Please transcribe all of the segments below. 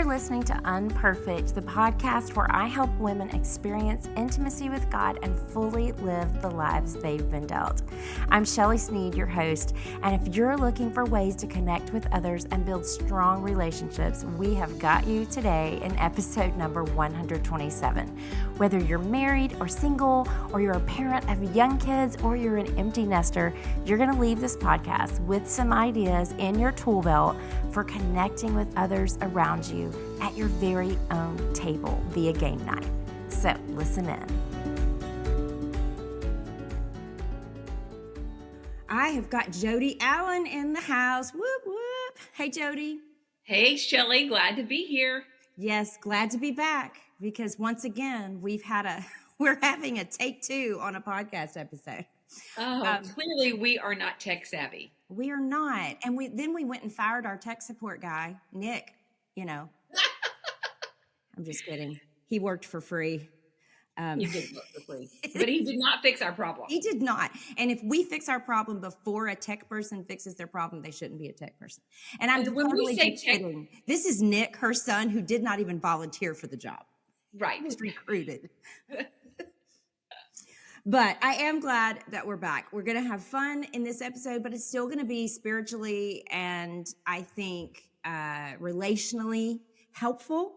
listening to Unperfect, the podcast where I help women experience intimacy with God and fully live the lives they've been dealt. I'm Shelly Snead, your host, and if you're looking for ways to connect with others and build strong relationships, we have got you today in episode number 127. Whether you're married or single, or you're a parent of young kids, or you're an empty nester, you're going to leave this podcast with some ideas in your tool belt for connecting with others around you at your very own table via game night. So listen in. I have got Jody Allen in the house. Whoop, whoop. Hey, Jody. Hey, Shelly. Glad to be here. Yes, glad to be back because once again, we're having a take two on a podcast episode. Clearly we are not tech savvy. We are not. And then we went and fired our tech support guy, Nick, I'm just kidding. He worked for free. He did work for free, but he did not fix our problem. He did not. And if we fix our problem before a tech person fixes their problem, they shouldn't be a tech person. And I'm totally just kidding. This is Nick, her son, who did not even volunteer for the job. Right. He was recruited. But I am glad that we're back. We're going to have fun in this episode, but it's still going to be spiritually and I think relationally helpful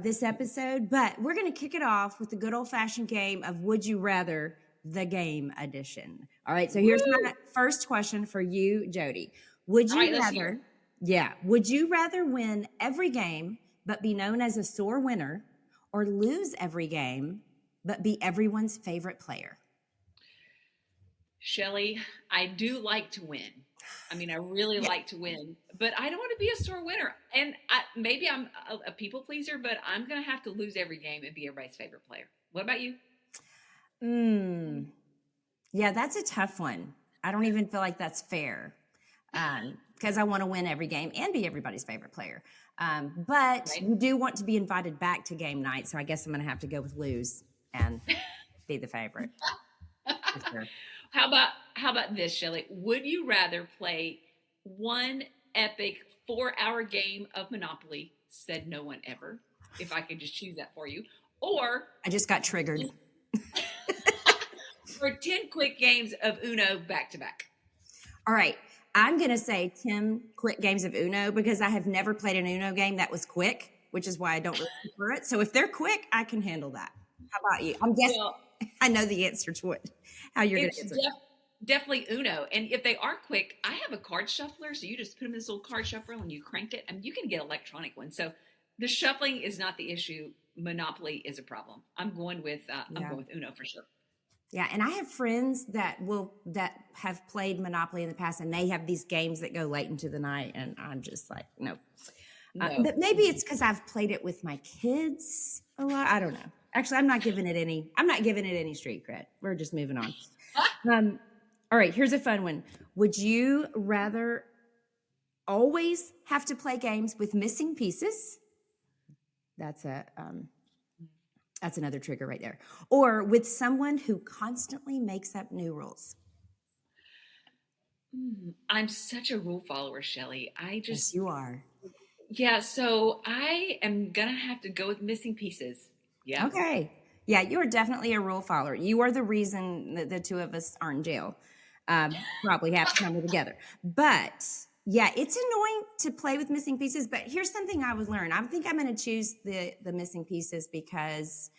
this episode. But we're going to kick it off with the good old-fashioned game of Would You Rather, the game edition. All right, so here's my first question for you, Jody. Would you rather win every game but be known as a sore winner, or lose every game but be everyone's favorite player? Shelly, I do like to win. I mean, I really like to win, but I don't want to be a sore winner. And maybe I'm a people pleaser, but I'm going to have to lose every game and be everybody's favorite player. What about you? Yeah, that's a tough one. I don't even feel like that's fair because I want to win every game and be everybody's favorite player. But you do want to be invited back to game night, so I guess I'm going to have to go with lose and be the favorite. For sure. How about this, Shelly? Would you rather play one epic 4-hour game of Monopoly, said no one ever, if I could just choose that for you, or I just got triggered. or 10 quick games of Uno back to back? All right. I'm going to say 10 quick games of Uno because I have never played an Uno game that was quick, which is why I don't really prefer it. So if they're quick, I can handle that. How about you? I'm guessing I know the answer to it. How you're going to answer it. Definitely Uno. And if they are quick, I have a card shuffler. So you just put them in this little card shuffler when you cranked it. I mean, you can get electronic ones. So the shuffling is not the issue. Monopoly is a problem. I'm going with Uno for sure. Yeah, and I have friends that have played Monopoly in the past, and they have these games that go late into the night, and I'm just like, no. But maybe it's because I've played it with my kids a lot. I don't know. Actually, I'm not giving it any street cred. We're just moving on. All right, here's a fun one. Would you rather always have to play games with missing pieces? That's another trigger right there. Or with someone who constantly makes up new rules. I'm such a rule follower, Shelly. Yes, you are. Yeah, so I am going to have to go with missing pieces. Yeah. Okay. Yeah, you are definitely a rule follower. You are the reason that the two of us are in jail. Probably have to come together. But yeah, it's annoying to play with missing pieces, but here's something I would learn. I think I'm going to choose the missing pieces because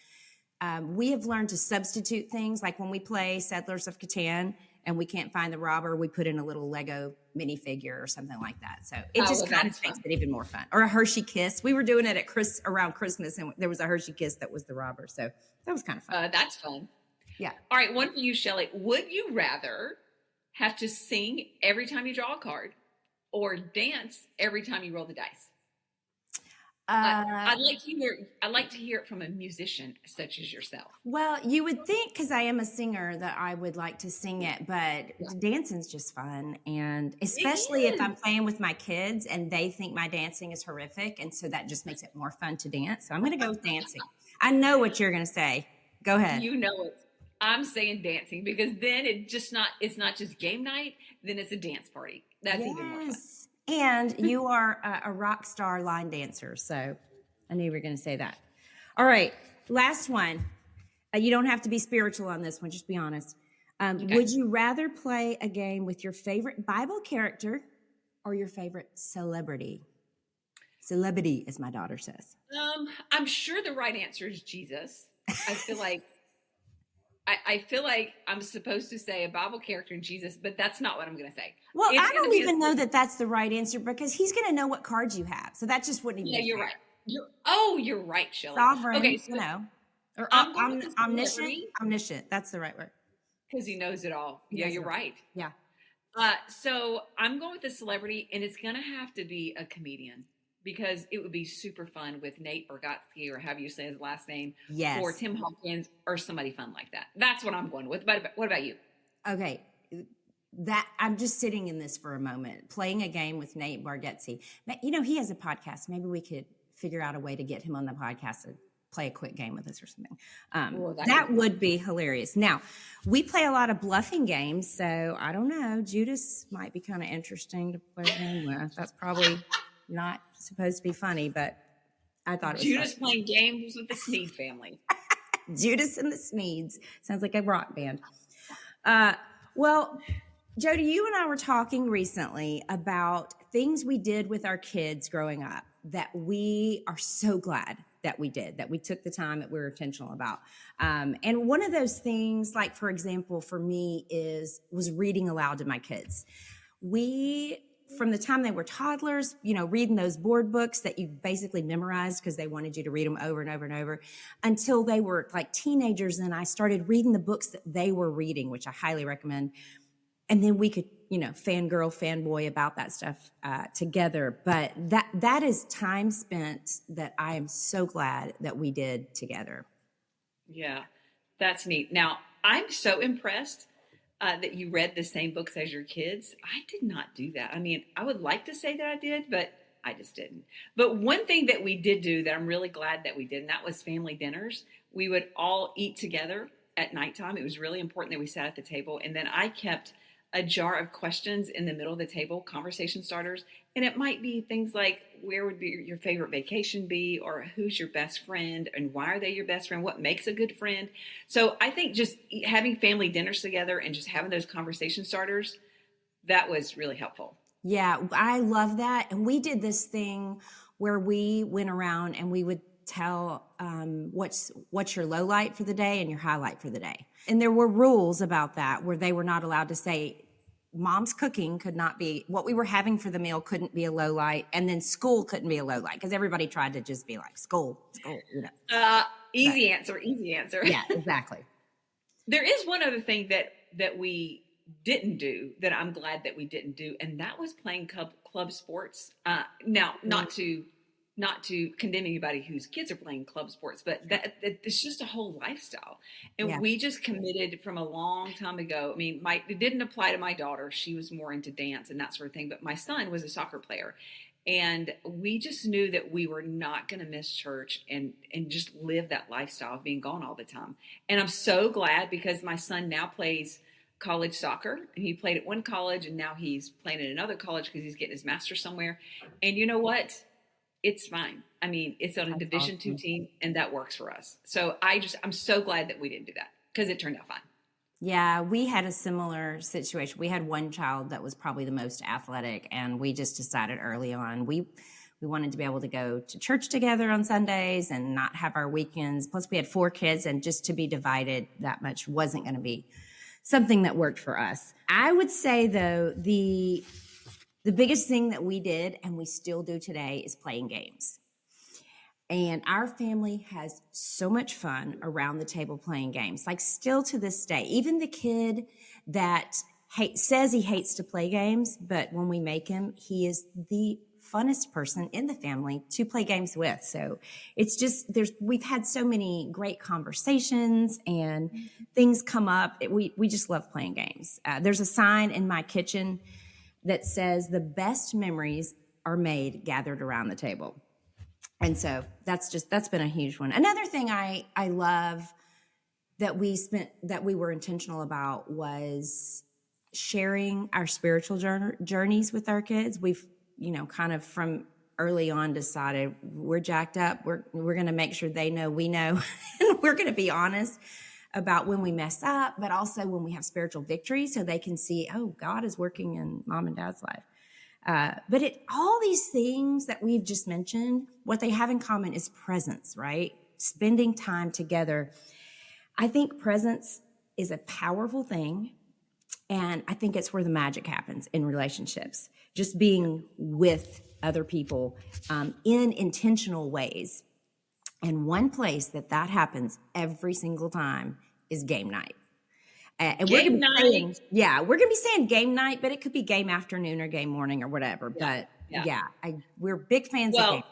we have learned to substitute things. Like when we play Settlers of Catan and we can't find the robber, we put in a little Lego minifigure or something like that. So it just kind of makes it even more fun. Or a Hershey Kiss. We were doing it around Christmas, and there was a Hershey Kiss that was the robber. So that was kind of fun. That's fun. Yeah. All right, one for you, Shelly. Would you rather have to sing every time you draw a card or dance every time you roll the dice? I'd like to hear it from a musician such as yourself. Well, you would think, because I am a singer, that I would like to sing it, but dancing's just fun. And especially if I'm playing with my kids and they think my dancing is horrific. And so that just makes it more fun to dance. So I'm going to go with dancing. I know what you're going to say. Go ahead. You know it. I'm saying dancing because then it's not just game night, then it's a dance party. That's even more fun. And you are a rock star line dancer, so I knew you were going to say that. All right. Last one. You don't have to be spiritual on this one. Just be honest. Okay. Would you rather play a game with your favorite Bible character or your favorite celebrity? Celebrity, as my daughter says. I'm sure the right answer is Jesus. I feel like I feel like I'm supposed to say a Bible character in Jesus, but that's not what I'm going to say. Well, It's I going to don't be even know that that's the right answer because he's going to know what cards you have. So that just wouldn't even Yeah, be you're fair. right. You're right, Shelly. Sovereign, Okay, so or I'm going with the omniscient. celebrity Omniscient. That's the right word. because he knows it all. He Yeah, knows it you're all. right. Yeah. So I'm going with the celebrity, and it's going to have to be a comedian because it would be super fun with Nate Bargatze or however you say his last name, Yes. or Tim Hawkins or somebody fun like that. That's what I'm going with. But what about you? Okay. That I'm just sitting in this for a moment, playing a game with Nate Bargatze. You know, he has a podcast. Maybe we could figure out a way to get him on the podcast and play a quick game with us or something. That would be hilarious. Now, we play a lot of bluffing games, so I don't know. Judas might be kind of interesting to play a game with. That's probably not supposed to be funny, but I thought it was Judas funny. playing games with the Snead family. Judas and the Sneads. Sounds like a rock band. Well, Jody, you and I were talking recently about things we did with our kids growing up that we are so glad that we did, that we took the time, that we were intentional about. And one of those things, like, for example, for me was reading aloud to my kids. From the time they were toddlers, you know, reading those board books that you basically memorized because they wanted you to read them over and over and over until they were like teenagers. And I started reading the books that they were reading, which I highly recommend. And then we could, you know, fangirl, fanboy about that stuff together. But that is time spent that I am so glad that we did together. Yeah, that's neat. Now, I'm so impressed that you read the same books as your kids. I did not do that. I mean, I would like to say that I did, but I just didn't. But one thing that we did do that I'm really glad that we did, and that was family dinners. We would all eat together at nighttime. It was really important that we sat at the table. And then I kept a jar of questions in the middle of the table, conversation starters. And it might be things like, where would be your favorite vacation be? Or who's your best friend? And why are they your best friend? What makes a good friend? So I think just having family dinners together and just having those conversation starters, that was really helpful. Yeah, I love that. And we did this thing where we went around and we would tell what's your low light for the day and your highlight for the day. And there were rules about that where they were not allowed to say mom's cooking could not be, what we were having for the meal couldn't be a low light, and then school couldn't be a low light because everybody tried to just be like school, you know. Easy answer. Yeah, exactly. There is one other thing that we didn't do that I'm glad that we didn't do, and that was playing club sports. Now, not to condemn anybody whose kids are playing club sports, but that it's just a whole lifestyle. And we just committed from a long time ago. I mean, it didn't apply to my daughter. She was more into dance and that sort of thing. But my son was a soccer player. And we just knew that we were not going to miss church and just live that lifestyle of being gone all the time. And I'm so glad because my son now plays college soccer, and he played at one college and now he's playing at another college because he's getting his master's somewhere. And you know what? It's fine. I mean, it's on a Division II team, and that works for us. So I'm so glad that we didn't do that because it turned out fine. Yeah, we had a similar situation. We had one child that was probably the most athletic, and we just decided early on we wanted to be able to go to church together on Sundays and not have our weekends. Plus, we had 4 kids, and just to be divided that much wasn't going to be something that worked for us. I would say, though, the biggest thing that we did, and we still do today, is playing games. And our family has so much fun around the table playing games, like still to this day. Even the kid that says he hates to play games, but when we make him, he is the funnest person in the family to play games with. So it's just, we've had so many great conversations and things come up. We just love playing games. There's a sign in my kitchen that says the best memories are made gathered around the table. And so that's been a huge one. Another thing I love that we were intentional about was sharing our spiritual journeys with our kids. We've, kind of from early on decided we're jacked up. We're going to make sure they know we know, and we're going to be honest about when we mess up, but also when we have spiritual victory, so they can see, oh, God is working in mom and dad's life. But all these things that we've just mentioned, what they have in common is presence, right? Spending time together. I think presence is a powerful thing. And I think it's where the magic happens in relationships, just being with other people in intentional ways. And one place that happens every single time is game night. And we're Game going to be saying, night. we're going to be saying game night, but it could be game afternoon or game morning or whatever. Yeah. But we're big fans of game Well,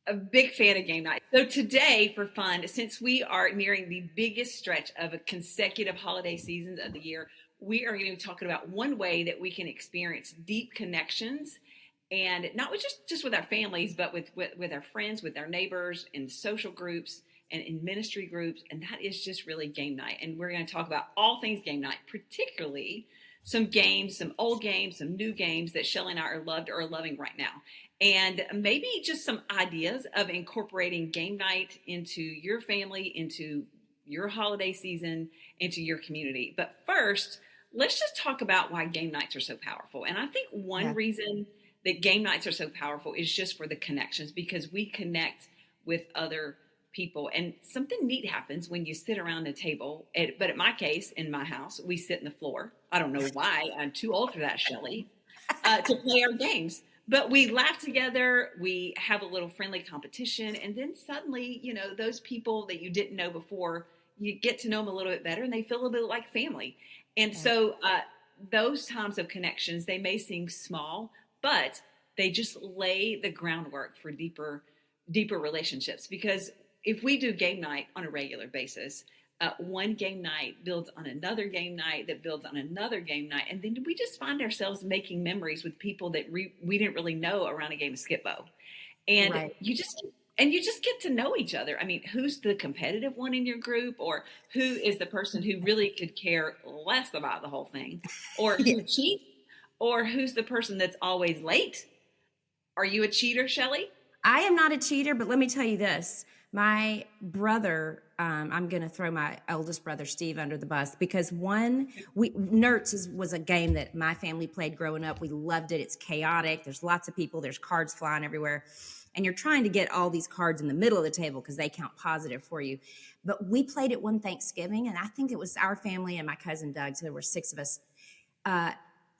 a big fan of game night. So today, for fun, since we are nearing the biggest stretch of a consecutive holiday seasons of the year, we are going to be talking about one way that we can experience deep connections, and not with just with our families, but with our friends, with our neighbors, in social groups and in ministry groups. And that is just really game night. And we're going to talk about all things game night, particularly some games, some old games, some new games that Shelly and I are loving right now. And maybe just some ideas of incorporating game night into your family, into your holiday season, into your community. But first, let's just talk about why game nights are so powerful. And I think one reason that game nights are so powerful is just for the connections, because we connect with other people. And something neat happens when you sit around a table. But in my case, in my house, we sit on the floor. I don't know why. I'm too old for that, Shelly, to play our games. But we laugh together, we have a little friendly competition, and then suddenly, those people that you didn't know before, you get to know them a little bit better, and they feel a little bit like family. And so those times of connections, they may seem small, but they just lay the groundwork for deeper relationships. Because if we do game night on a regular basis, one game night builds on another game night that builds on another game night. And then we just find ourselves making memories with people that we didn't really know around a game of Skip-Bo. And you just get to know each other. I mean, who's the competitive one in your group, or who is the person who really could care less about the whole thing, or who cheats, or who's the person that's always late? Are you a cheater, Shelly? I am not a cheater, but let me tell you this. My brother, I'm going to throw my oldest brother, Steve, under the bus, because Nerds was a game that my family played growing up. We loved it. It's chaotic. There's lots of people. There's cards flying everywhere. And you're trying to get all these cards in the middle of the table because they count positive for you. But we played it one Thanksgiving, and I think it was our family and my cousin Doug, so there were 6 of us.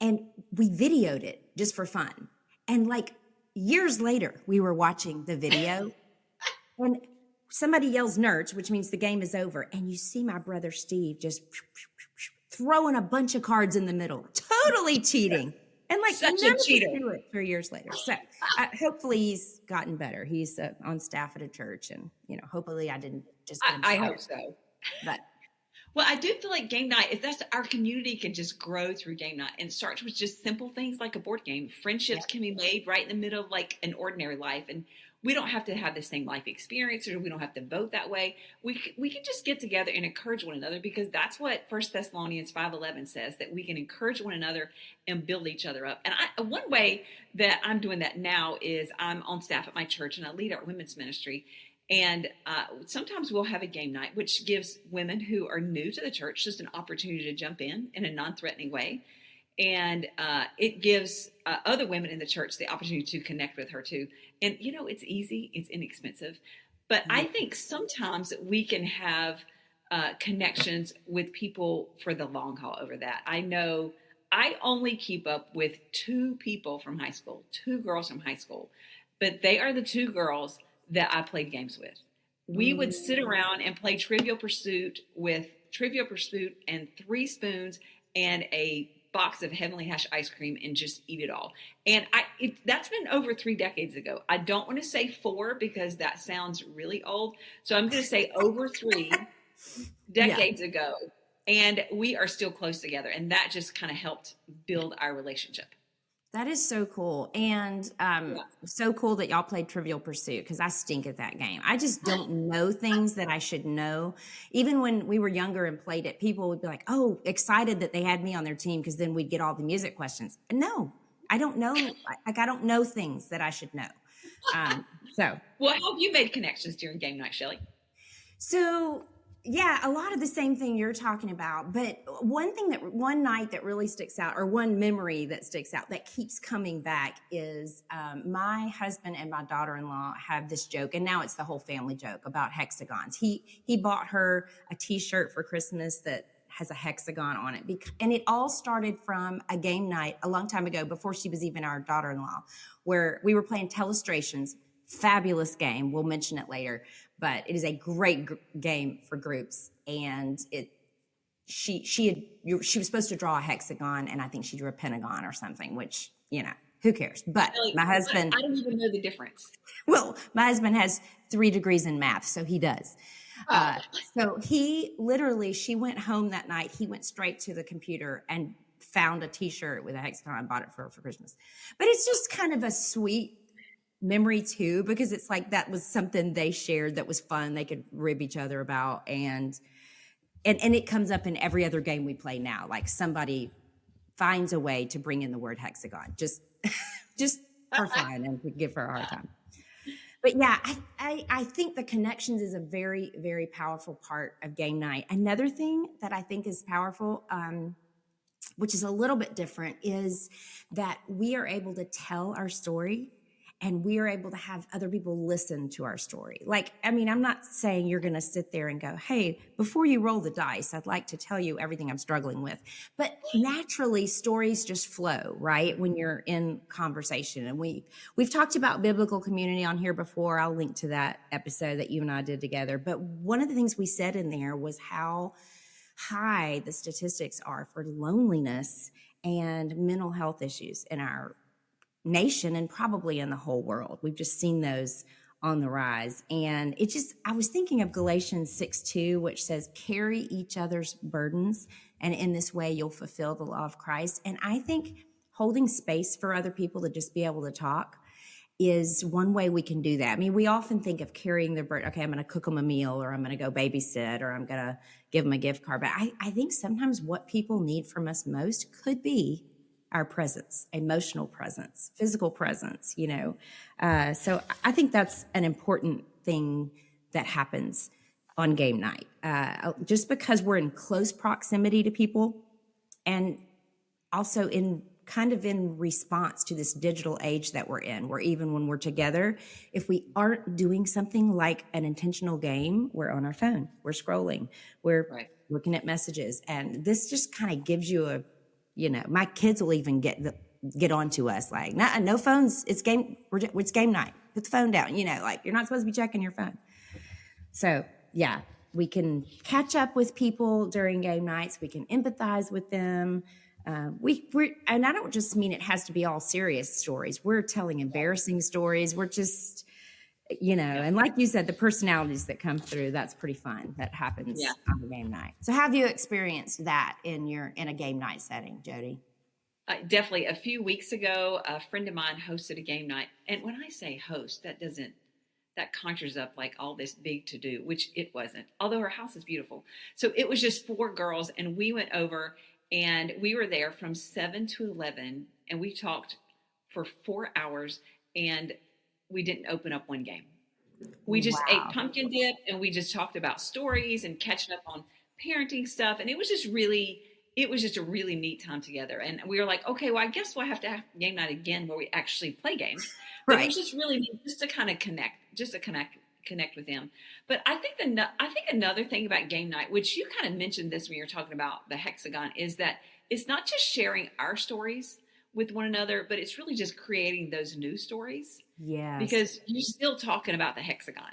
And we videoed it just for fun. And like years later, we were watching the video, and somebody yells nerds, which means the game is over. And you see my brother Steve just throwing a bunch of cards in the middle, totally cheating. And like such none a cheater. do it 3 years later. So hopefully he's gotten better. He's on staff at a church, and hopefully I didn't just. I hope so. But well, I do feel like game night, that's our community can just grow through game night, and starts with just simple things like a board game. Friendships can be made right in the middle of like an ordinary life, and we don't have to have the same life experience, or we don't have to vote that way. We can just get together and encourage one another, because that's what 1 Thessalonians 5:11 says, that we can encourage one another and build each other up. And one way that I'm doing that now is I'm on staff at my church, and I lead our women's ministry. And sometimes we'll have a game night, which gives women who are new to the church just an opportunity to jump in a non-threatening way. And it gives other women in the church the opportunity to connect with her too. And, it's easy, it's inexpensive. But I think sometimes we can have connections with people for the long haul over that. I know I only keep up with 2 people from high school, 2 girls from high school. But they are the 2 girls that I played games with. We would sit around and play Trivial Pursuit and 3 spoons and a box of Heavenly Hash ice cream and just eat it all. And that's been over 3 decades ago. I don't want to say 4 because that sounds really old. So I'm going to say over 3 decades ago. And we are still close together. And that just kind of helped build our relationship. That is so cool. And so cool that y'all played Trivial Pursuit, because I stink at that game. I just don't know things that I should know. Even when we were younger and played it, people would be like, oh, excited that they had me on their team, because then we'd get all the music questions. And no, I don't know, like I don't know things that I should know. So Well, how have you made connections during game night, Shelly? So yeah, a lot of the same thing you're talking about. But one night that really sticks out, or one memory that sticks out that keeps coming back, is my husband and my daughter-in-law have this joke, and now it's the whole family joke about hexagons. He bought her a T-shirt for Christmas that has a hexagon on it, and it all started from a game night a long time ago, before she was even our daughter-in-law, where we were playing Telestrations. Fabulous game. We'll mention it later, but it is a great game for groups. And she was supposed to draw a hexagon, and I think she drew a pentagon or something, which, who cares? But Shelly, my husband, I don't even know the difference. well, my husband has 3 degrees in math, so he does. Oh. So she went home that night. He went straight to the computer and found a T-shirt with a hexagon and bought it for her for Christmas. But it's just kind of a sweet memory too, because it's like that was something they shared that was fun. They could rib each other about, and it comes up in every other game we play now. Like somebody finds a way to bring in the word hexagon just for fun and to give her a hard time. But yeah, I think the connections is a very, very powerful part of game night. Another thing that I think is powerful, which is a little bit different, is that we are able to tell our story, and we are able to have other people listen to our story. Like, I mean, I'm not saying you're going to sit there and go, hey, before you roll the dice, I'd like to tell you everything I'm struggling with. But naturally, stories just flow, right? When you're in conversation. And we've talked about biblical community on here before. I'll link to that episode that you and I did together. But one of the things we said in there was how high the statistics are for loneliness and mental health issues in our nation, and probably in the whole world. We've just seen those on the rise. And I was thinking of Galatians 6:2, which says, carry each other's burdens, and in this way you'll fulfill the law of Christ. And I think holding space for other people to just be able to talk is one way we can do that. I mean, we often think of carrying their burden. Okay, I'm going to cook them a meal, or I'm going to go babysit, or I'm going to give them a gift card. But I think sometimes what people need from us most could be our presence, emotional presence, physical presence, So I think that's an important thing that happens on game night. Just because we're in close proximity to people, and also in response to this digital age that we're in, where even when we're together, if we aren't doing something like an intentional game, we're on our phone, we're scrolling, we're looking at messages. And this just kind of gives you my kids will even get onto us like, no phones. It's game night. Put the phone down. Like, you're not supposed to be checking your phone. So yeah, we can catch up with people during game nights. We can empathize with them. And I don't just mean it has to be all serious stories. We're telling embarrassing stories. We're just, and like you said, the personalities that come through, that's pretty fun. That happens on the game night. So have you experienced that in a game night setting, Jody? Definitely. A few weeks ago, a friend of mine hosted a game night. And when I say host, that conjures up like all this big to do, which it wasn't, although her house is beautiful. So it was just 4 girls, and we went over, and we were there from 7 to 11, and we talked for 4 hours, and we didn't open up one game. We just ate pumpkin dip, and we just talked about stories and catching up on parenting stuff. And it was just a really neat time together. And we were like, okay, well, I guess we'll have to have game night again where we actually play games. But it was just really neat just to kind of connect with them. But I think another thing about game night, which you kind of mentioned this when you're talking about the hexagon, is that it's not just sharing our stories with one another, but it's really just creating those new stories. Yes. Because you're still talking about the hexagon.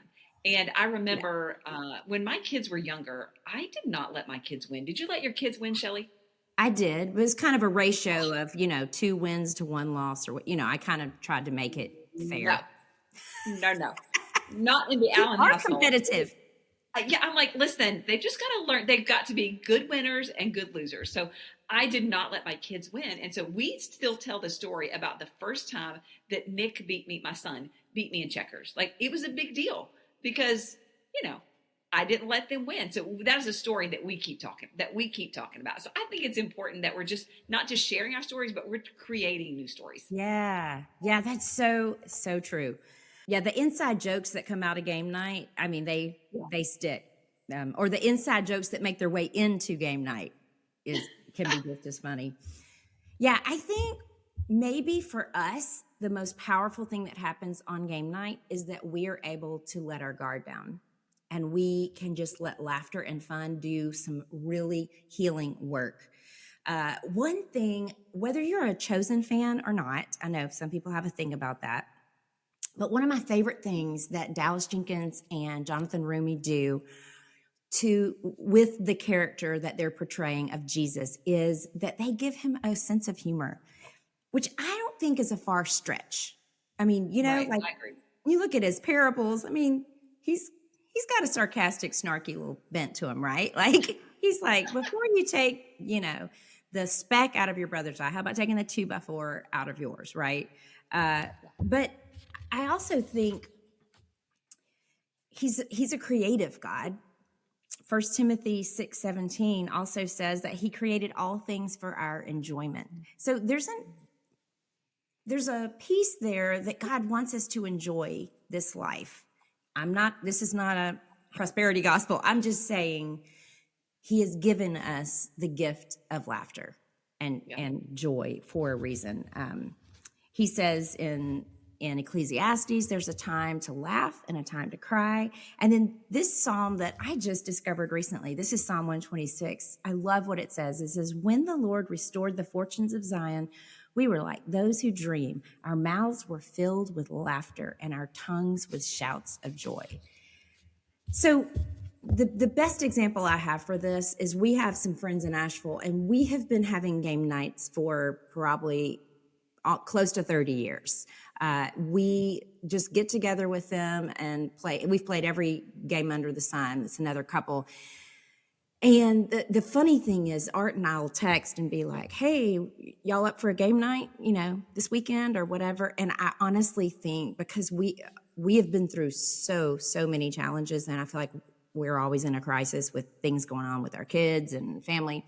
And I remember when my kids were younger, I did not let my kids win. Did you let your kids win, Shelly? I did. It was kind of a ratio of, 2 wins to 1 loss, or I kind of tried to make it fair. No. Not in the Allen household. Competitive. I'm like, listen, they've just got to learn. They've got to be good winners and good losers. So I did not let my kids win. And so we still tell the story about the first time that Nick my son beat me in checkers. Like, it was a big deal because, I didn't let them win. So that's a story that we keep talking about. So I think it's important that we're just not just sharing our stories, but we're creating new stories. Yeah. Yeah, that's so true. Yeah, the inside jokes that come out of game night, I mean, they stick. Or the inside jokes that make their way into game night can be just as funny. Yeah, I think maybe for us, the most powerful thing that happens on game night is that we are able to let our guard down, and we can just let laughter and fun do some really healing work. One thing, whether you're a Chosen fan or not, I know some people have a thing about that, but one of my favorite things that Dallas Jenkins and Jonathan Rumi do with the character that they're portraying of Jesus is that they give him a sense of humor, which I don't think is a far stretch. I mean, Right, like I agree. you look at his parables, I mean, he's got a sarcastic, snarky little bent to him, right? Like he's like, before you take, the speck out of your brother's eye, how about taking the 2x4 out of yours, right? But I also think he's a creative God. 1 Timothy 6:17 also says that he created all things for our enjoyment. So there's a piece there that God wants us to enjoy this life. This is not a prosperity gospel. I'm just saying he has given us the gift of laughter and joy for a reason. He says in Ecclesiastes, there's a time to laugh and a time to cry. And then this psalm that I just discovered recently, this is Psalm 126. I love what it says. It says, when the Lord restored the fortunes of Zion, we were like those who dream. Our mouths were filled with laughter and our tongues with shouts of joy. So the best example I have for this is we have some friends in Asheville, and we have been having game nights for probably close to 30 years. We just get together with them and play. We've played every game under the sun. It's another couple. And the funny thing is, Art and I will text and be like, hey, y'all up for a game night, this weekend or whatever. And I honestly think because we have been through so many challenges, and I feel like we're always in a crisis with things going on with our kids and family.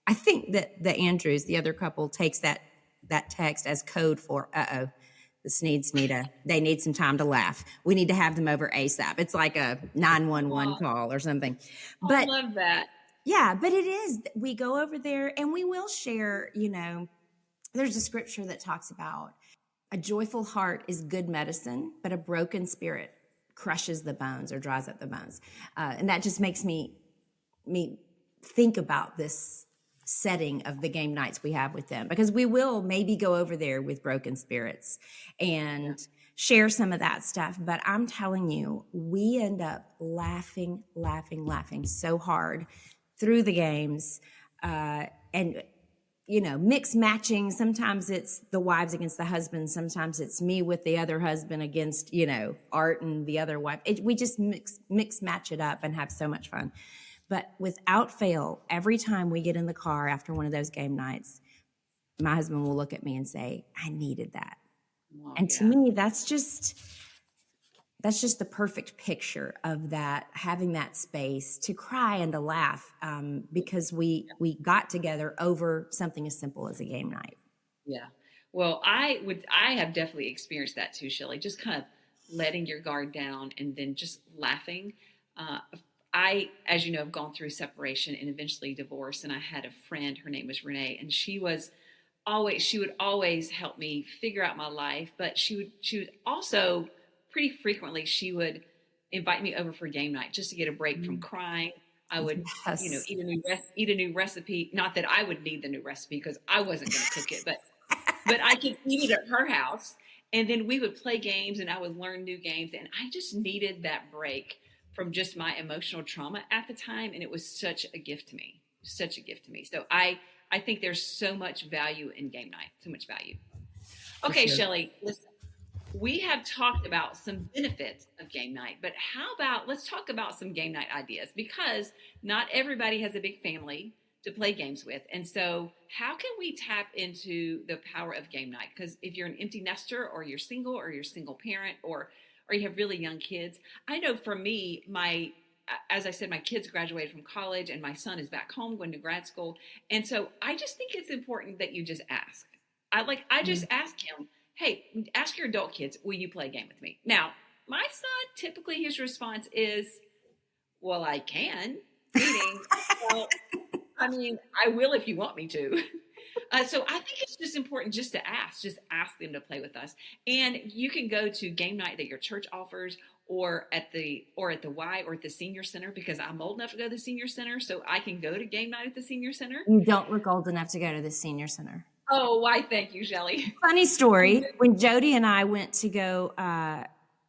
I think that the Andrews, the other couple, takes that text as code for, the Snead, they need some time to laugh. We need to have them over ASAP. It's like a 911 call or something. But I love that. Yeah, but it is. We go over there and we will share, there's a scripture that talks about a joyful heart is good medicine, but a broken spirit crushes the bones or dries up the bones. And that just makes me think about this setting of the game nights we have with them, because we will maybe go over there with broken spirits and share some of that stuff. But I'm telling you, we end up laughing so hard through the games, and mix matching. Sometimes it's the wives against the husbands. Sometimes it's me with the other husband against Art and the other wife. We just mix match it up and have so much fun. But without fail, every time we get in the car after one of those game nights, my husband will look at me and say, I needed that. And to me, that's just the perfect picture of that, having that space to cry and to laugh, because we got together over something as simple as a game night. Yeah. Well, I have definitely experienced that too, Shelly, just kind of letting your guard down and then just laughing. I, as you know, have gone through separation and eventually divorce. And I had a friend, her name was Renee, and she would always help me figure out my life. But she would also pretty frequently, she would invite me over for game night just to get a break from crying. I would, eat a new recipe. Not that I would need the new recipe because I wasn't going to cook it, but I could eat it at her house. And then we would play games and I would learn new games. And I just needed that break from just my emotional trauma at the time. And it was such a gift to me, So I think there's so much value in game night, so much value. Okay, sure. Shelly, listen, we have talked about some benefits of game night, but how about let's talk about some game night ideas, because not everybody has a big family to play games with. And so how can we tap into the power of game night? Because if you're an empty nester or you're single parent or you have really young kids, I know for me, my as I said, my kids graduated from college and my son is back home going to grad school. And so I just think it's important that you just ask. I just ask him, hey, ask your adult kids, will you play a game with me? Now, my son, typically his response is, well, I can. Meaning, well, I mean, I will if you want me to. So I think it's just important just to ask them to play with us. And you can go to game night that your church offers, or at the Y or at the senior center, because I'm old enough to go to the senior center, so I can go to game night at the senior center. You don't look old enough to go to the senior center. Oh, why? Thank you, Shelly. Funny story. When Jody and I went to go,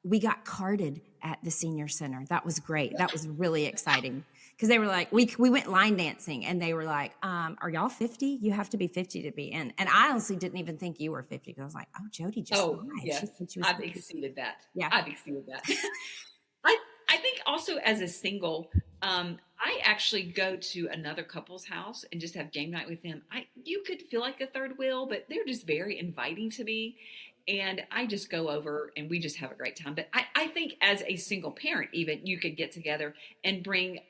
we got carded at the senior center. That was great. That was really exciting. Because they were like, we went line dancing, and they were like, are y'all 50? You have to be 50 to be in. And I honestly didn't even think you were 50, because I was like, oh, Jody just lied. Yes. She said she was I've 50. exceeded that. Yeah. I've exceeded that. I think also as a single, I actually go to another couple's house and just have game night with them. You could feel like a third wheel, but they're just very inviting to me. And I just go over and we just have a great time. But I think as a single parent, even, you could get together and bring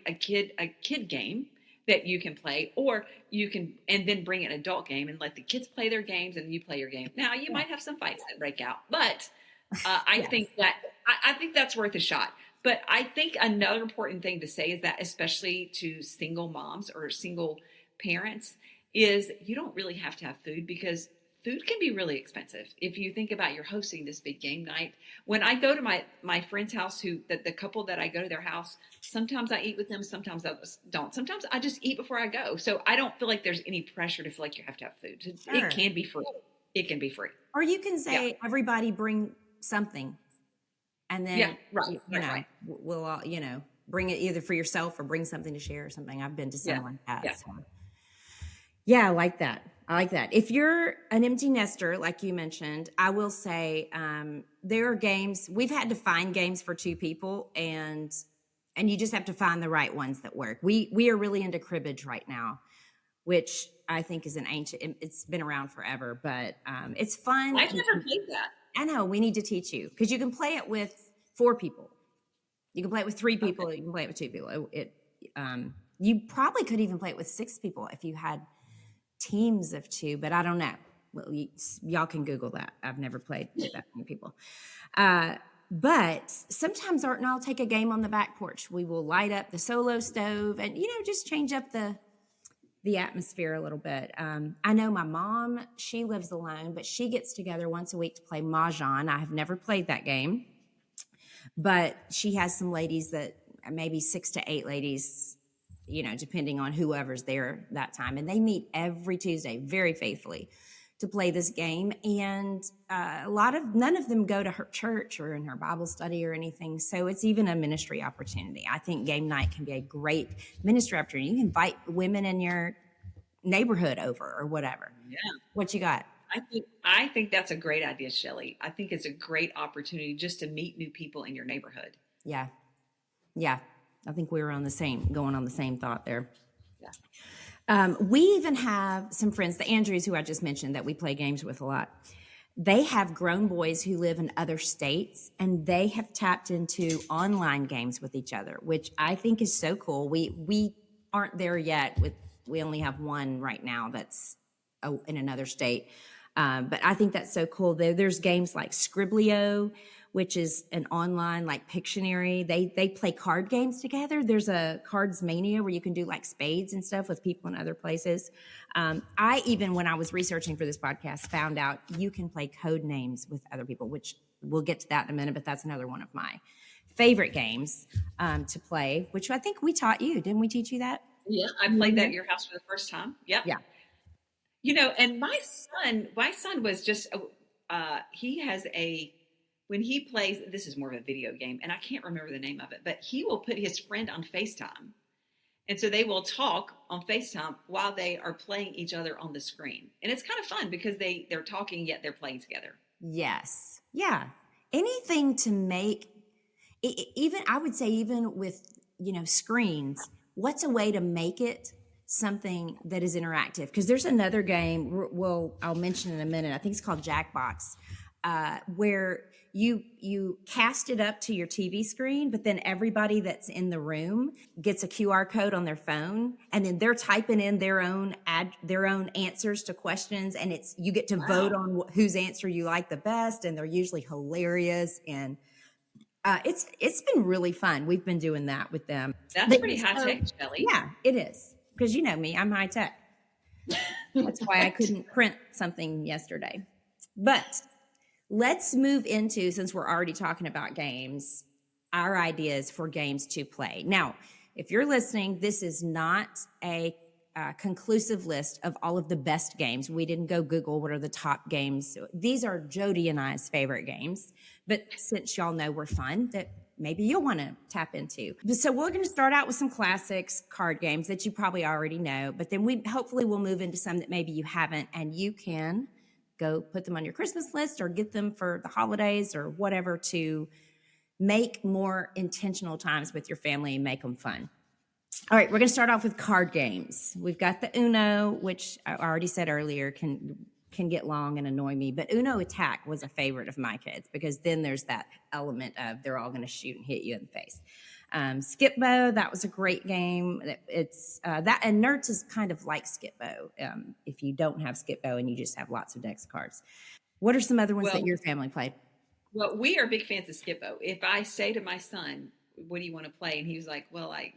a kid game that you can play, or you can, and then bring an adult game and let the kids play their games and you play your game. Now you might have some fights that break out, but I think that's worth a shot. But I think another important thing to say is that, especially to single moms or single parents, is you don't really have to have food, because food can be really expensive. If you think about, you're hosting this big game night. When I go to my friend's house, the couple that I go to their house, sometimes I eat with them, sometimes I don't. Sometimes I just eat before I go. So I don't feel like there's any pressure to feel like you have to have food. Sure. It can be free. It can be free. Or you can say, everybody bring something. And then, right. We'll all, bring it either for yourself or bring something to share or something. I've been to something like that. Yeah. So. Yeah, I like that. If you're an empty nester, like you mentioned, I will say there are games. We've had to find games for two people, and you just have to find the right ones that work. We are really into cribbage right now, which I think is it's been around forever, but it's fun. I've never played that. I know, we need to teach you, because you can play it with 4 people. You can play it with 3 people. Okay. You can play it with 2 people. You probably could even play it with 6 people if you had teams of 2, but I don't know. Well, y'all can Google that. I've never played with that many people. But sometimes Art and I'll take a game on the back porch. We will light up the solo stove and, just change up the atmosphere a little bit. I know my mom, she lives alone, but she gets together once a week to play Mahjong. I have never played that game, but she has some ladies that maybe 6 to 8 ladies, depending on whoever's there that time. And they meet every Tuesday very faithfully to play this game. And none of them go to her church or in her Bible study or anything. So it's even a ministry opportunity. I think game night can be a great ministry opportunity. You can invite women in your neighborhood over or whatever. Yeah. What you got? I think that's a great idea, Shelly. I think it's a great opportunity just to meet new people in your neighborhood. Yeah. Yeah. I think we were going on the same thought there. Yeah. We even have some friends, the Andrews, who I just mentioned, that we play games with a lot. They have grown boys who live in other states, and they have tapped into online games with each other, which I think is so cool. We aren't there yet. We only have one right now that's in another state. But I think that's so cool. There's games like Scriblio, which is an online like Pictionary. They play card games together. There's a Cards Mania where you can do like spades and stuff with people in other places. I even, when I was researching for this podcast, found out you can play code names with other people, which we'll get to that in a minute, but that's another one of my favorite games to play, which I think we taught you. Didn't we teach you that? Yeah, I played that at your house for the first time. Yep. Yeah. And my son was just, he has when he plays, this is more of a video game, and I can't remember the name of it, but he will put his friend on FaceTime. And so they will talk on FaceTime while they are playing each other on the screen. And it's kind of fun because they're talking, yet they're playing together. Yes. Yeah. Anything to make, even, I would say, even with, screens, what's a way to make it something that is interactive? Because there's another game, I'll mention in a minute. I think it's called Jackbox, where you cast it up to your TV screen, but then everybody that's in the room gets a QR code on their phone, and then they're typing in their own answers to questions, and you get to vote Wow. on whose answer you like the best, and they're usually hilarious, and it's been really fun. We've been doing that with them. That's But pretty high so, tech, Shelly. yeah, it is, because you know me, I'm high tech. That's why I Right. couldn't print something yesterday. But let's move into, since we're already talking about games, our ideas for games to play. Now, if you're listening, this is not a conclusive list of all of the best games. We didn't go Google what are the top games. These are Jody and I's favorite games. But since y'all know we're fun, that maybe you'll want to tap into. So we're going to start out with some classics card games that you probably already know, but then hopefully we'll move into some that maybe you haven't, and you can go put them on your Christmas list or get them for the holidays or whatever to make more intentional times with your family and make them fun. All right, we're going to start off with card games. We've got the Uno, which I already said earlier can get long and annoy me, but Uno Attack was a favorite of my kids because then there's that element of they're all going to shoot and hit you in the face. Skip-Bo, that was a great game. It's that, and Nerds is kind of like Skip-Bo. If you don't have Skip-Bo and you just have lots of decks of cards. What are some other ones that your family played? Well, we are big fans of Skip-Bo. If I say to my son, what do you want to play? And he was like, well, I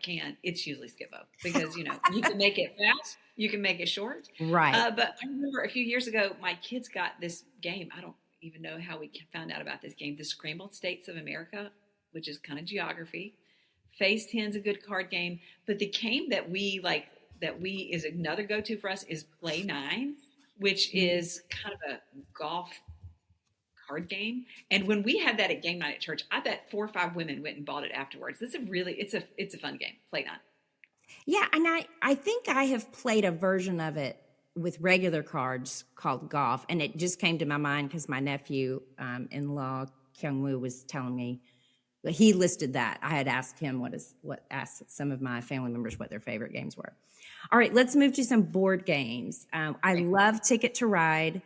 can. It's usually Skip-Bo because, you can make it fast. You can make it short. Right. But I remember a few years ago, my kids got this game. I don't even know how we found out about this game, the Scrambled States of America, which is kind of geography. Phase 10 is a good card game. But the game that we is another go-to for us is Play 9, which is kind of a golf card game. And when we had that at game night at church, I bet 4 or 5 women went and bought it afterwards. This is really, it's a fun game. Play 9. Yeah, and I think I have played a version of it with regular cards called golf, and it just came to my mind because my nephew in-law Kyung Woo was telling me he listed that. I had asked him asked some of my family members what their favorite games were. All right, let's move to some board games. I love Ticket to Ride.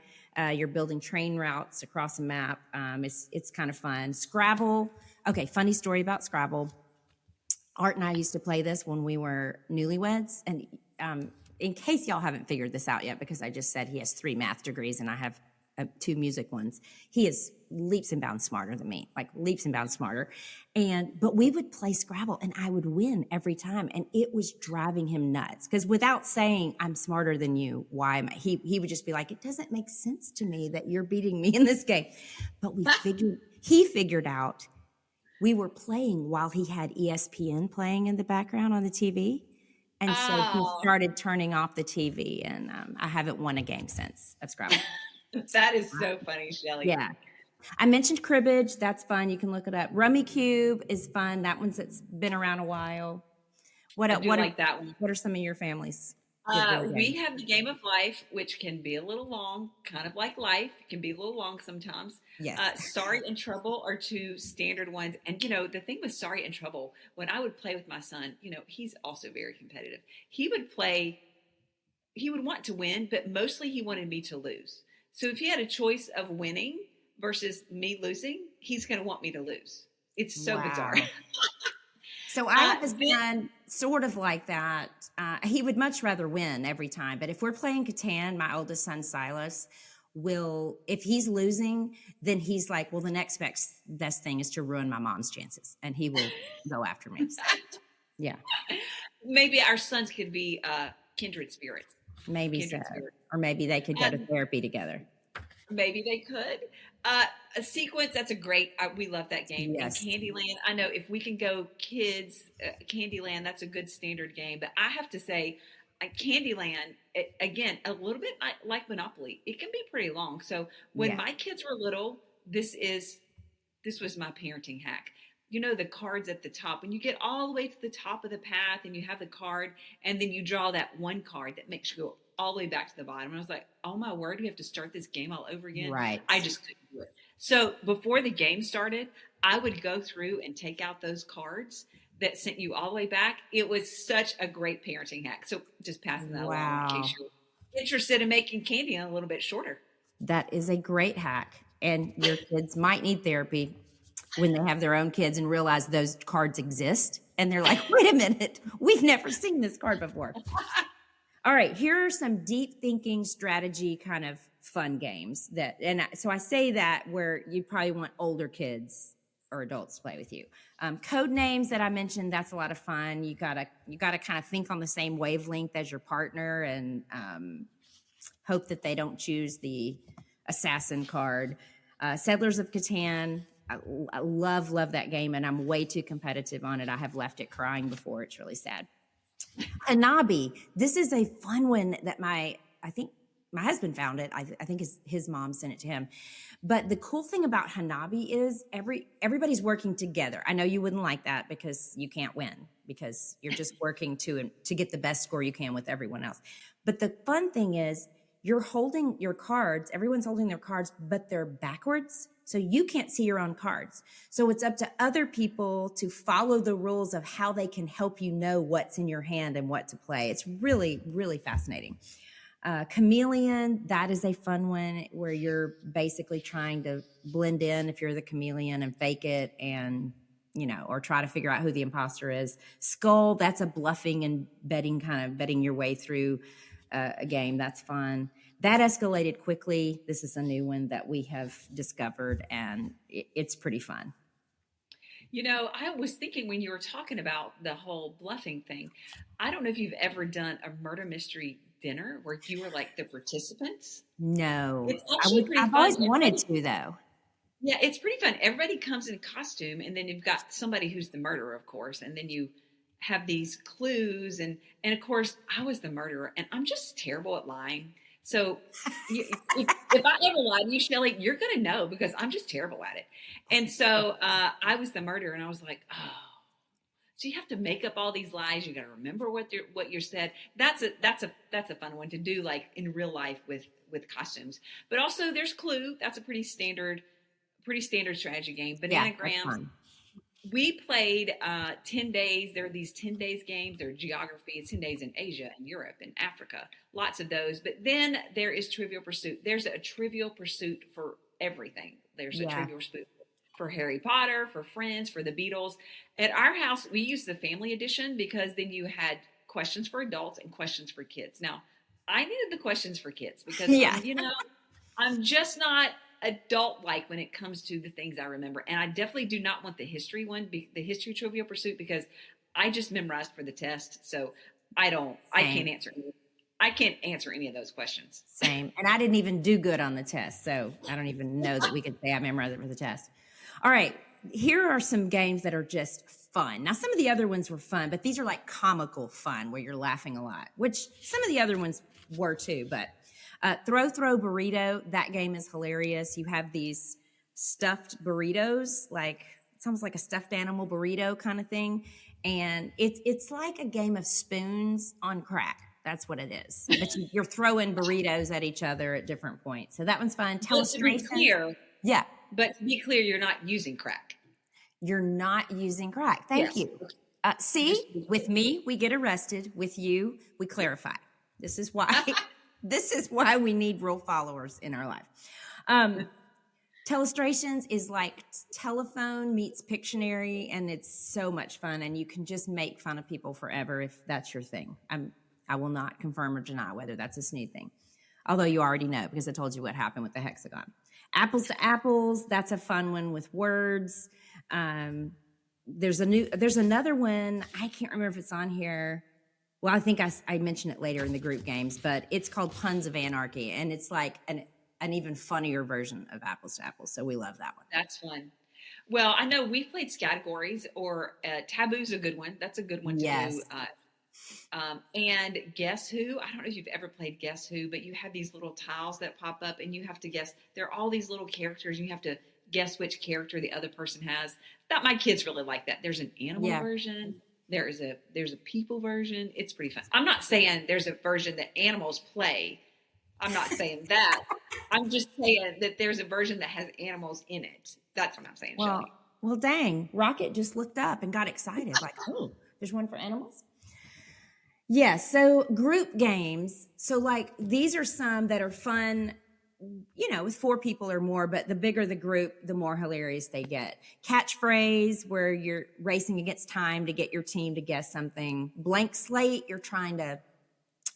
You're building train routes across a map. It's kind of fun. Scrabble. Okay, funny story about Scrabble. Art and I used to play this when we were newlyweds. And in case y'all haven't figured this out yet, because I just said he has 3 math degrees and I have 2 music ones, he is leaps and bounds smarter than me, like leaps and bounds smarter. But we would play Scrabble and I would win every time. And it was driving him nuts because without saying I'm smarter than you, why am I? He would just be like, it doesn't make sense to me that you're beating me in this game. But he figured out we were playing while he had ESPN playing in the background on the TV. And so he started turning off the TV, and I haven't won a game since of Scrabble. That is so funny, Shelly. Yeah. I mentioned cribbage. That's fun. You can look it up. Rummy Cube is fun. That one's it's been around a while. Like that one. What are some of your families? We have the Game of Life, which can be a little long, kind of like life. It can be a little long sometimes. Yes. Sorry and Trouble are 2 standard ones. And, the thing with Sorry and Trouble, when I would play with my son, he's also very competitive. He would want to win, but mostly he wanted me to lose. So if he had a choice of winning versus me losing, he's going to want me to lose. It's so bizarre. So I have a son sort of like that. He would much rather win every time. But if we're playing Catan, my oldest son, Silas, if he's losing, then he's like, well, the next best thing is to ruin my mom's chances. And he will go after me. So, yeah. Maybe our sons could be kindred spirits. Maybe so. Or maybe they could go to therapy together. Maybe they could. A Sequence, that's we love that game. Yes. And Candyland, I know if we can go kids, Candyland, that's a good standard game. But I have to say, Candyland, again, a little bit like Monopoly. It can be pretty long. So when my kids were little, this was my parenting hack. The cards at the top. When you get all the way to the top of the path and you have the card, and then you draw that one card that makes you go all the way back to the bottom. And I was like, oh my word, we have to start this game all over again. Right. I just couldn't do it. So before the game started, I would go through and take out those cards that sent you all the way back. It was such a great parenting hack. So just passing that along in case you're interested in making Candy a little bit shorter. That is a great hack. And your kids might need therapy when they have their own kids and realize those cards exist. And they're like, wait a minute, we've never seen this card before. All right, here are some deep thinking strategy kind of fun games so I say that where you probably want older kids or adults to play with you. Code names that I mentioned, that's a lot of fun. You gotta kind of think on the same wavelength as your partner and hope that they don't choose the assassin card. Settlers of Catan, I love that game, and I'm way too competitive on it. I have left it crying before. It's really sad. Hanabi, this is a fun one that I think my husband found it. I think his mom sent it to him. But the cool thing about Hanabi is everybody's working together. I know you wouldn't like that because you can't win because you're just working to get the best score you can with everyone else. But the fun thing is you're holding your cards, everyone's holding their cards, but they're backwards. So you can't see your own cards. So it's up to other people to follow the rules of how they can help you know what's in your hand and what to play. It's really, really fascinating. Chameleon, that is a fun one where you're basically trying to blend in if you're the chameleon and fake it and, or try to figure out who the imposter is. Skull, that's a bluffing and betting your way through a game. That's fun. That escalated quickly. This is a new one that we have discovered, and it's pretty fun. I was thinking when you were talking about the whole bluffing thing, I don't know if you've ever done a murder mystery dinner where you were like the participants. No. It's actually pretty fun. I've always wanted to, though. Yeah, it's pretty fun. Everybody comes in costume, and then you've got somebody who's the murderer, of course, and then you have these clues, and of course, I was the murderer, and I'm just terrible at lying. So if I ever lie to you, Shelly, you're going to know because I'm just terrible at it. And so I was the murderer, and I was like, oh. So you have to make up all these lies. You got to remember what you said. That's a fun one to do, like in real life with costumes. But also there's Clue. That's a pretty standard strategy game. Bananagrams. Yeah, we played 10 days. There are these 10 days games. There are geography. It's 10 days in Asia and Europe and Africa. Lots of those. But then there is Trivial Pursuit. There's a Trivial Pursuit for everything. There's a Trivial Pursuit for Harry Potter, for Friends, for the Beatles. At our house, we used the family edition because then you had questions for adults and questions for kids. Now, I needed the questions for kids because, I'm just not adult-like when it comes to the things I remember. And I definitely do not want the history one, the history Trivial Pursuit, because I just memorized for the test. So I can't answer any of those questions. Same. And I didn't even do good on the test. So I don't even know that we could say I memorized it for the test. All right. Here are some games that are just fun. Now, some of the other ones were fun, but these are like comical fun where you're laughing a lot, which some of the other ones were too. But Throw Burrito, that game is hilarious. You have these stuffed burritos, like it's almost like a stuffed animal burrito kind of thing. And it's like a game of spoons on crack. That's what it is. But you're throwing burritos at each other at different points. So that one's fun. Tell us to be clear. Yeah. But to be clear, you're not using crack. You're not using crack. Thank you. See, with me, we get arrested. With you, we clarify. This is why we need rule followers in our life. Telestrations is like telephone meets Pictionary, and it's so much fun, and you can just make fun of people forever if that's your thing. I will not confirm or deny whether that's a Snead thing, although you already know because I told you what happened with the hexagon. Apples to Apples, that's a fun one with words. There's another one. I can't remember if it's on here. Well, I think I mentioned it later in the group games, but it's called Puns of Anarchy, and it's like an even funnier version of Apples to Apples. So we love that one. That's fun. Well, I know we've played categories or Taboo's a good one. That's a good one to do. And Guess Who. I don't know if you've ever played Guess Who, but you have these little tiles that pop up and you have to guess. There are all these little characters and you have to guess which character the other person has. My kids really like that. There's an animal version. There's a people version. It's pretty fun. I'm not saying there's a version that animals play. I'm not saying that. I'm just saying that there's a version that has animals in it. That's what I'm saying, Shelly. Well, dang. Rocket just looked up and got excited. Like, oh, there's one for animals? Yeah, so group games. So, like, these are some that are fun with 4 people or more, but the bigger the group, the more hilarious they get. Catchphrase, where you're racing against time to get your team to guess something. Blank slate, you're trying to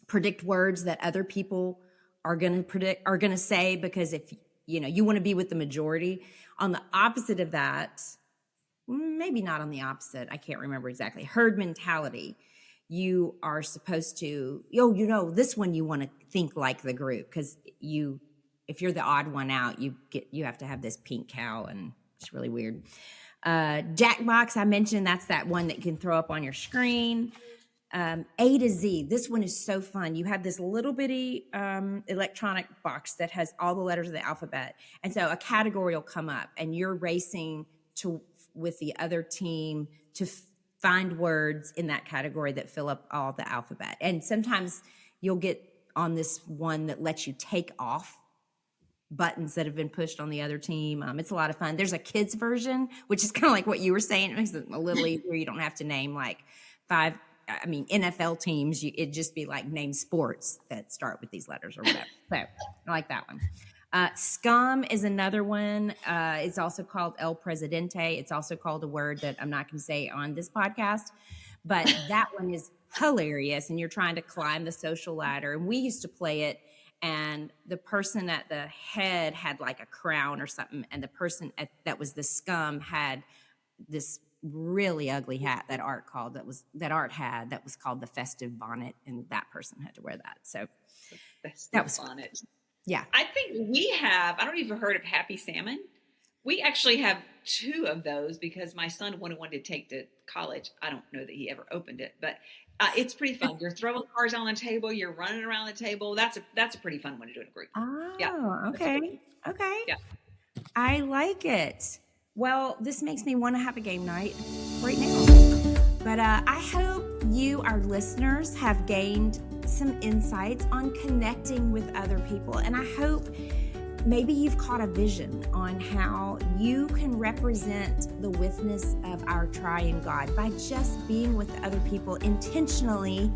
predict words that other people are going to say, because if you want to be with the majority. On the opposite of that, maybe not on the opposite, I can't remember exactly, herd mentality, you are supposed to, this one you want to think like the group, because if you're the odd one out, you have to have this pink cow, and it's really weird. Jackbox, I mentioned, that's that one that you can throw up on your screen. A to Z, this one is so fun. You have this little bitty electronic box that has all the letters of the alphabet, and so a category will come up, and you're racing with the other team to find words in that category that fill up all the alphabet. And sometimes you'll get on this one that lets you take off buttons that have been pushed on the other team. It's a lot of fun. There's a kids version, which is kind of like what you were saying. It makes it a little easier. You don't have to name like 5 NFL teams. It'd just be like name sports that start with these letters or whatever. So I like that one. Scum is another one. It's also called El Presidente. It's also called a word that I'm not going to say on this podcast, but that one is hilarious. And you're trying to climb the social ladder. And we used to play it, and the person at the head had like a crown or something, and the person that was the scum had this really ugly hat that Art had that was called the festive bonnet, and that person had to wear that. So that was bonnet. Yeah. I think I don't even heard of Happy Salmon. We actually have 2 of those because my son wanted one to take to college. I don't know that he ever opened it, but it's pretty fun. You're throwing cards on the table. You're running around the table. That's a pretty fun one to do in a group. Oh, yeah. Okay. Okay. Yeah. I like it. Well, this makes me want to have a game night right now. But I hope you, our listeners, have gained some insights on connecting with other people. And I hope maybe you've caught a vision on how you can represent the witness of our triune God by just being with other people intentionally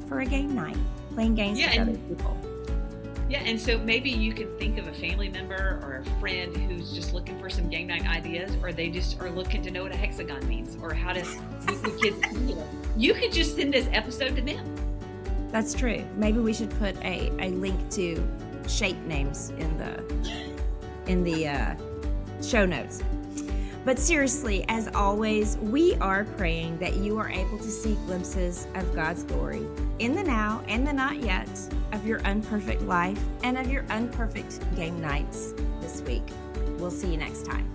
for a game night, playing games with other people. Yeah, and so maybe you could think of a family member or a friend who's just looking for some game night ideas, or they just are looking to know what a hexagon means, or how to meet with kids. You could just send this episode to them. That's true. Maybe we should put a link to shape names in the show notes. But seriously, as always, we are praying that you are able to see glimpses of God's glory in the now and the not yet of your unperfect life and of your unperfect game nights this week. We'll see you next time.